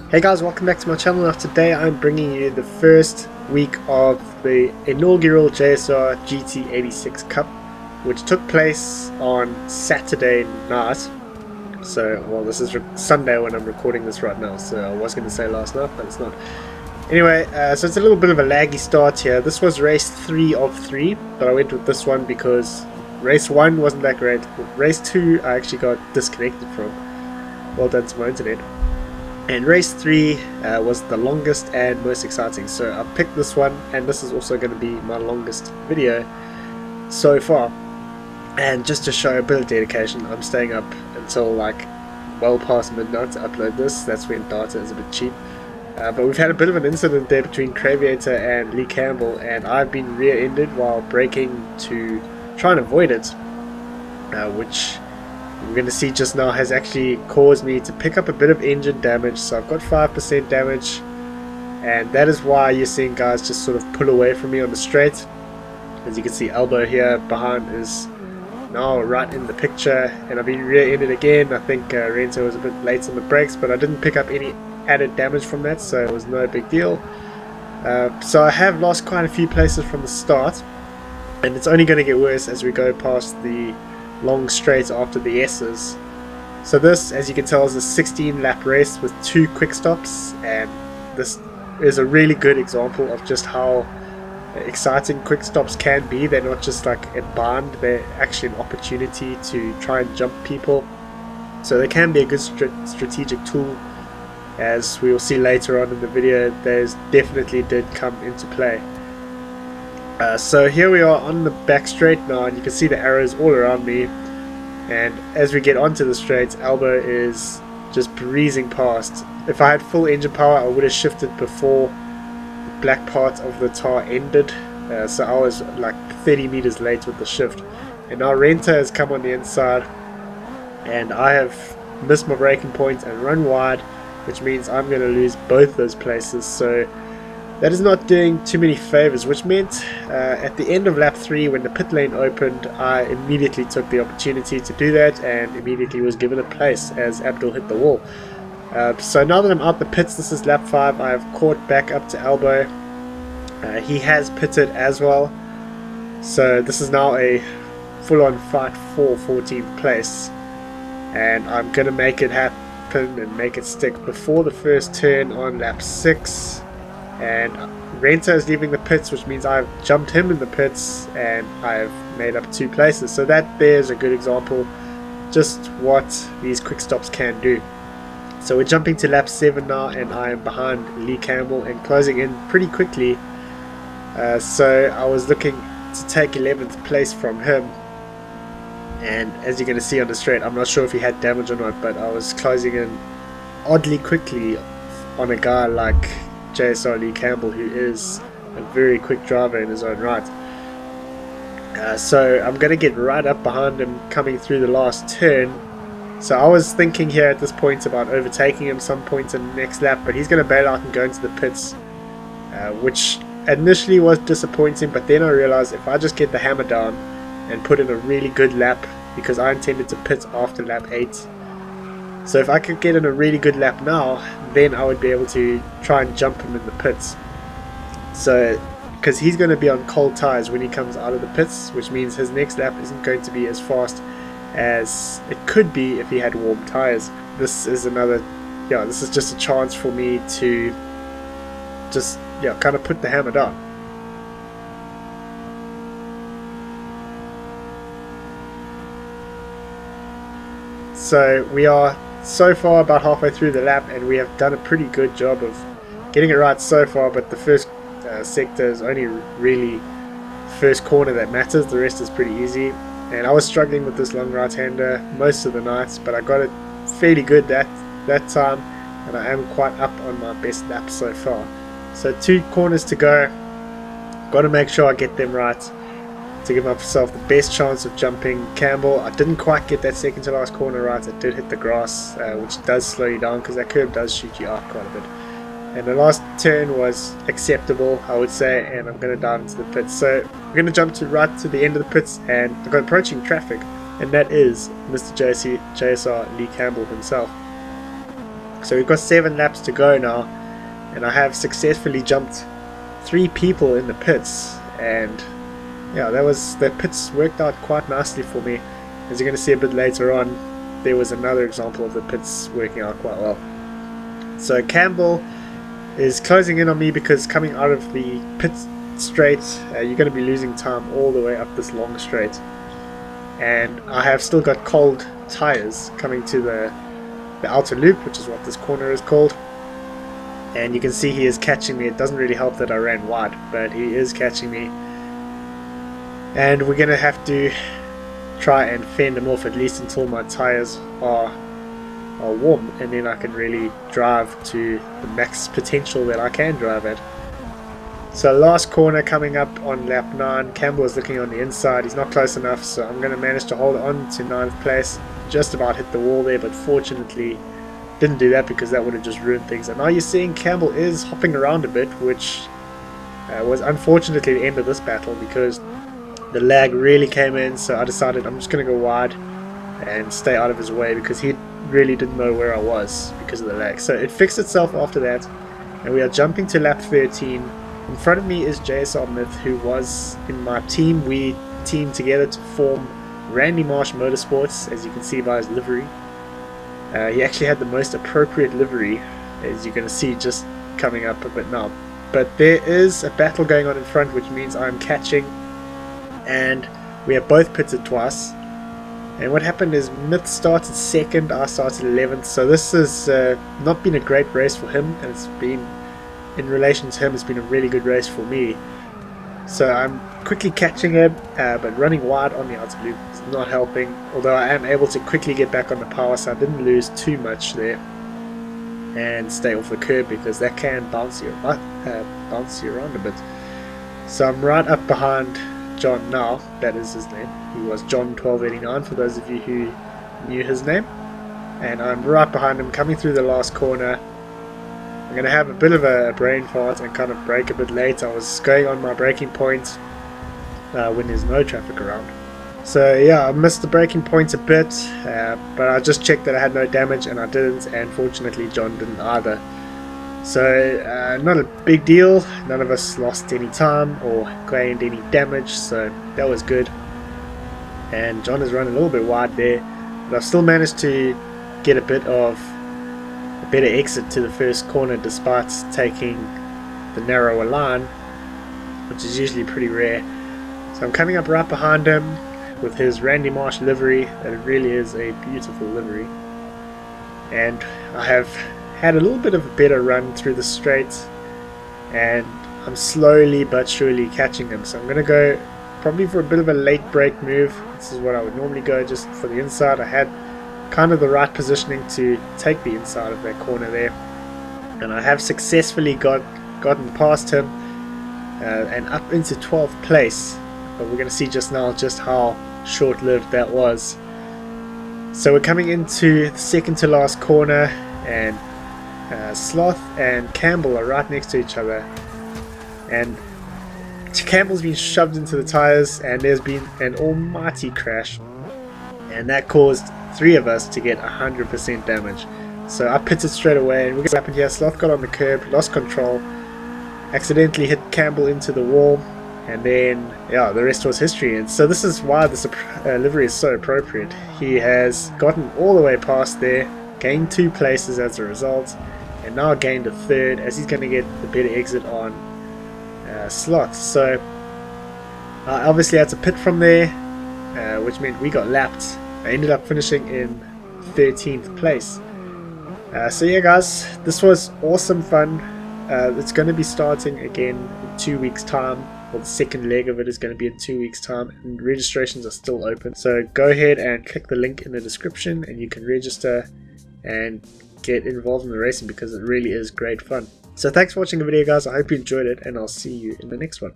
Hey guys, welcome back to my channel. Now today I'm bringing you the first week of the inaugural JSR GT86 Cup, which took place on Saturday night. So, well, this is Sunday when I'm recording this right now, so I was going to say last night, but it's not. Anyway, so it's a little bit of a laggy start here. This was race 3 of 3, but I went with this one because race 1 wasn't that great. Race 2 I actually got disconnected from. Well done to my internet. And race 3 was the longest and most exciting, so I picked this one, and this is also going to be my longest video so far. And just to show a bit of dedication, I'm staying up until like well past midnight to upload this. That's when data is a bit cheap. But we've had a bit of an incident there between Craviator and Lee Campbell, and I've been rear-ended while braking to try and avoid it, which we're going to see just now has actually caused me to pick up a bit of engine damage. So I've got 5% damage, and that is why you're seeing guys just sort of pull away from me on the straight. As you can see, Elbow here behind is now right in the picture, and I've been rear-ended again. I think Rento was a bit late on the brakes, but I didn't pick up any added damage from that, so it was no big deal. So I have lost quite a few places from the start, and it's only going to get worse as we go past the long straight after the S's. So this, as you can tell, is a 16 lap race with 2 quick stops, and this is a really good example of just how exciting quick stops can be. They're not just like a bind, they're actually an opportunity to try and jump people, so they can be a good strategic tool. As we will see later on in the video, those definitely did come into play. So here we are on the back straight now, and you can see the arrows all around me, and as we get onto the straight, Elbow is just breezing past. If I had full engine power, I would have shifted before the black part of the tar ended, so I was like 30 meters late with the shift. And now Renta has come on the inside, and I have missed my braking point and run wide, which means I'm going to lose both those places. So that is not doing too many favors, which meant at the end of lap 3, when the pit lane opened, I immediately took the opportunity to do that and immediately was given a place as Abdul hit the wall. So now that I'm out the pits, this is lap 5, I have caught back up to Elbow. He has pitted as well, so this is now a full-on fight for 14th place, and I'm going to make it happen and make it stick before the first turn on lap 6. And Renta is leaving the pits, which means I've jumped him in the pits and I've made up 2 places. So that there's a good example just what these quick stops can do. So we're jumping to lap 7 now, and I am behind Lee Campbell and closing in pretty quickly. So I was looking to take 11th place from him, and as you're going to see on the straight, I'm not sure if he had damage or not, but I was closing in oddly quickly on a guy like JSR Lee Campbell, who is a very quick driver in his own right. So I'm going to get right up behind him coming through the last turn. So I was thinking here at this point about overtaking him some point in the next lap, but he's going to bail out and go into the pits, which initially was disappointing, but then I realized if I just get the hammer down and put in a really good lap, because I intended to pit after lap 8. So if I could get in a really good lap now, then I would be able to try and jump him in the pits. So, because he's going to be on cold tires when he comes out of the pits, which means his next lap isn't going to be as fast as it could be if he had warm tires. This is another, this is just a chance for me to just, kind of put the hammer down. So we are so far about halfway through the lap, and we have done a pretty good job of getting it right so far, but the first sector is only really first corner that matters. The rest is pretty easy, and I was struggling with this long right-hander most of the night, but I got it fairly good that time, and I am quite up on my best lap so far. So 2 corners to go, got to make sure I get them right to give myself the best chance of jumping Campbell. I didn't quite get that second to last corner right. I did hit the grass, which does slow you down because that curb does shoot you out quite a bit. And the last turn was acceptable, I would say, and I'm going to dive into the pits. So we're going to jump right to the end of the pits, and I've got approaching traffic, and that is Mr. JSR Lee Campbell himself. So we've got 7 laps to go now, and I have successfully jumped 3 people in the pits, and yeah, the pits worked out quite nicely for me. As you're going to see a bit later on, there was another example of the pits working out quite well. So Campbell is closing in on me because coming out of the pit straight, you're going to be losing time all the way up this long straight, and I have still got cold tires coming to the outer loop, which is what this corner is called, and you can see he is catching me. It doesn't really help that I ran wide, but he is catching me, and we're going to have to try and fend him off at least until my tires are warm, and then I can really drive to the max potential that I can drive at. So last corner coming up on lap 9, Campbell is looking on the inside, he's not close enough, so I'm going to manage to hold on to 9th place. Just about hit the wall there, but fortunately didn't do that because that would have just ruined things. And now you're seeing Campbell is hopping around a bit, which was unfortunately the end of this battle because the lag really came in, so I decided I'm just going to go wide and stay out of his way because he really didn't know where I was because of the lag. So it fixed itself after that, and we are jumping to lap 13. In front of me is JSR Myth, who was in my team. We teamed together to form Randy Marsh Motorsports, as you can see by his livery. He actually had the most appropriate livery, as you're going to see just coming up a bit now. But there is a battle going on in front, which means I'm catching, and we have both pitted twice. And what happened is Myth started 2nd, I started 11th, so this has not been a great race for him, and it's been, in relation to him, it's been a really good race for me. So I'm quickly catching him, but running wide on the outer loop is not helping, although I am able to quickly get back on the power, so I didn't lose too much there and stay off the curb because that can bounce you around a bit. So I'm right up behind John now, that is his name. He was John 1289 for those of you who knew his name, and I'm right behind him coming through the last corner. I'm going to have a bit of a brain fart and kind of brake a bit late. I was going on my braking point when there's no traffic around. So yeah, I missed the braking point a bit, but I just checked that I had no damage, and I didn't, and fortunately John didn't either. So not a big deal, none of us lost any time or gained any damage, so that was good. And John has run a little bit wide there, but I've still managed to get a better exit to the first corner despite taking the narrower line, which is usually pretty rare. So I'm coming up right behind him with his Randy Marsh livery, that it really is a beautiful livery. And I have had a little bit of a better run through the straight, and I'm slowly but surely catching him. So I'm going to go probably for a bit of a late brake move. This is what I would normally go, just for the inside. I had kind of the right positioning to take the inside of that corner there, and I have successfully gotten past him and up into 12th place. But we're going to see just now just how short-lived that was. So we're coming into the second to last corner, and Sloth and Campbell are right next to each other, and Campbell's been shoved into the tires, and there's been an almighty crash, and that caused 3 of us to get 100% damage. So I pitted straight away, and what happened here, Sloth got on the curb, lost control, accidentally hit Campbell into the wall, and then yeah, the rest was history. And so this is why this livery is so appropriate. He has gotten all the way past there, gained 2 places as a result, and now gained a 3rd as he's going to get the better exit on Sloth. So I obviously had to pit from there, which meant we got lapped. I ended up finishing in 13th place. So yeah guys, this was awesome fun. It's going to be starting again in 2 weeks time. Well, the second leg of it is going to be in 2 weeks time, and registrations are still open. So go ahead and click the link in the description and you can register and get involved in the racing because it really is great fun. So thanks for watching the video guys, I hope you enjoyed it, and I'll see you in the next one.